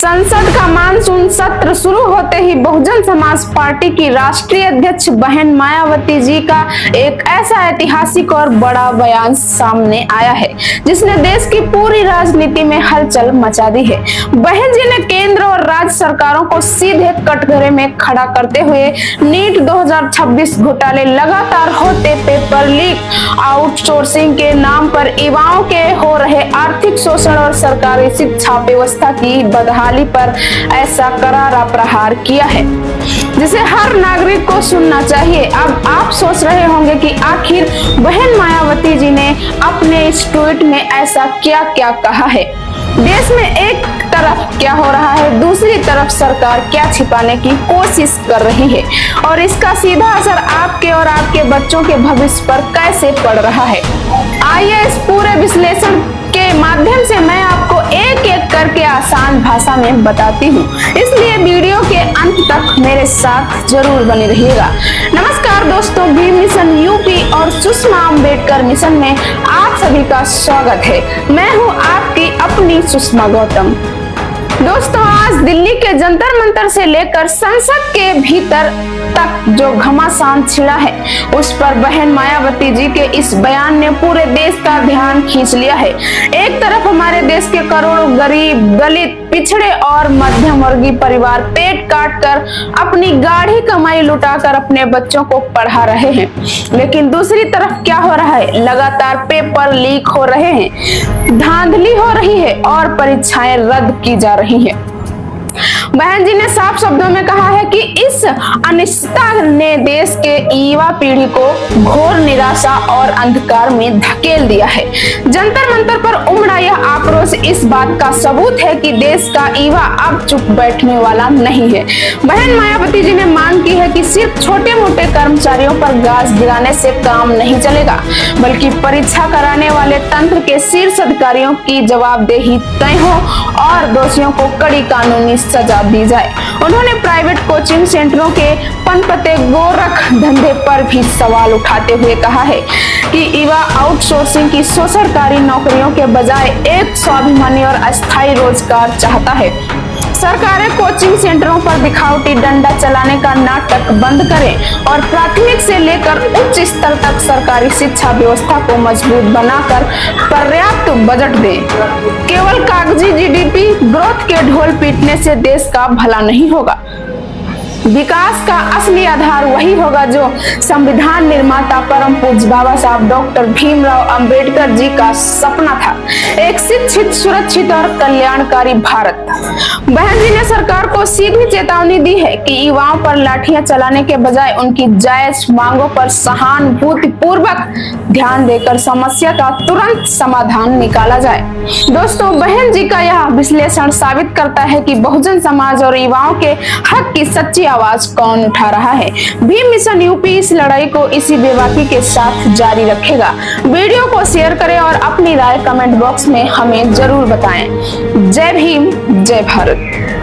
संसद का मानसून सत्र शुरू होते ही बहुजन समाज पार्टी की राष्ट्रीय अध्यक्ष बहन मायावती जी का एक ऐसा ऐतिहासिक और बड़ा बयान सामने आया है जिसने देश की पूरी राजनीति में हलचल मचा दी है। बहन जी ने केंद्र और राज्य सरकारों को सीधे कटघरे में खड़ा करते हुए नीट 2026 घोटाले, लगातार होते पेपर लीक, आउटसोर्सिंग के नाम पर युवाओं के हो रहे आर्थिक शोषण और सरकारी शिक्षा व्यवस्था की बदहाली पर ऐसा करारा प्रहार किया है जिसे हर नागरिक को सुनना चाहिए। अब आप सोच रहे होंगे कि आखिर बहन मायावती जी ने अपने इस ट्वीट में ऐसा क्या क्या कहा है। देश में एक तरफ क्या हो रहा है, दूसरी तरफ सरकार क्या छिपाने की कोशिश कर रही है और इसका सीधा असर आपके और आपके बच्चों के भविष्य पर कैसे पड़ रहा है। आइए इस पूरे विश्लेषण के माध्यम से मैं आपको एक एक करके आसान भाषा में बताती हूँ, इसलिए वीडियो के अंत तक मेरे साथ जरूर बने रहिएगा। नमस्कार दोस्तों, भीम मिशन यूपी और सुषमा अम्बेडकर मिशन में आप सभी का स्वागत है। मैं हूँ आपकी अपनी सुषमा गौतम। दोस्तों, आज दिल्ली के जंतर मंतर से लेकर संसद के भीतर तक जो घमासान छिड़ा है उस पर बहन मायावती जी के इस बयान ने पूरे देश का ध्यान खींच लिया है। एक तरफ हमारे देश के करोड़ों गरीब, दलित, पिछड़े और मध्यम वर्गीय परिवार पेट काट कर अपनी गाढ़ी कमाई लुटाकर अपने बच्चों को पढ़ा रहे हैं, लेकिन दूसरी तरफ क्या हो रहा है, लगातार पेपर लीक हो रहे हैं, धांधली हो रही है और परीक्षाएं रद्द की जा रही हैं। बहन जी ने साफ शब्दों में कहा है कि इस अनिश्चितता ने देश के युवा पीढ़ी को घोर निराशा और अंधकार में धकेल दिया है। जंतर मंतर पर उमड़ा यह आक्रोश इस बात का सबूत है कि देश का युवा अब चुप बैठने वाला नहीं है। बहन मायावती जी ने मांग की है कि सिर्फ छोटे मोटे कर्मचारियों पर गाज गिराने से काम नहीं चलेगा, बल्कि परीक्षा कराने वाले तंत्र के शीर्ष अधिकारियों की जवाबदेही तय हो और दोषियों को कड़ी कानूनी सजा दी जाए। उन्होंने प्राइवेट कोचिंग सेंटरों के पनपते गोरख धंधे पर भी सवाल उठाते हुए कहा है कि युवा आउटसोर्सिंग की सरकारी नौकरियों के बजाय एक स्वाभिमानी और अस्थायी रोजगार चाहता है। सरकारें कोचिंग सेंटरों पर दिखावटी डंडा चलाने का नाटक बंद करें और प्राथमिक से लेकर उच्च स्तर तक सरकारी शिक्षा व्यवस्था को मजबूत बनाकर पर्याप्त बजट दें। केवल कागजी जीडीपी ग्रोथ के ढोल पीटने से देश का भला नहीं होगा। विकास का असली आधार वही होगा जो संविधान निर्माता परम पूज्य बाबा साहब डॉक्टर भीमराव अंबेडकर जी का सपना था, एक शिक्षित, सुरक्षित और कल्याणकारी भारत। बहन जी ने सरकार को सीधी चेतावनी दी है कि युवाओं पर लाठियां चलाने के बजाय उनकी जायज मांगों पर सहानुभूति पूर्वक ध्यान देकर समस्या का तुरंत समाधान निकाला जाए। दोस्तों, बहन जी का यह विश्लेषण साबित करता है कि बहुजन समाज और युवाओं के हक की सच्ची आवाज कौन उठा रहा है। भीम मिशन यूपी इस लड़ाई को इसी बेबाकी के साथ जारी रखेगा। वीडियो को शेयर करें और अपनी राय कमेंट बॉक्स में हमें जरूर बताएं। जय भीम, जय भारत।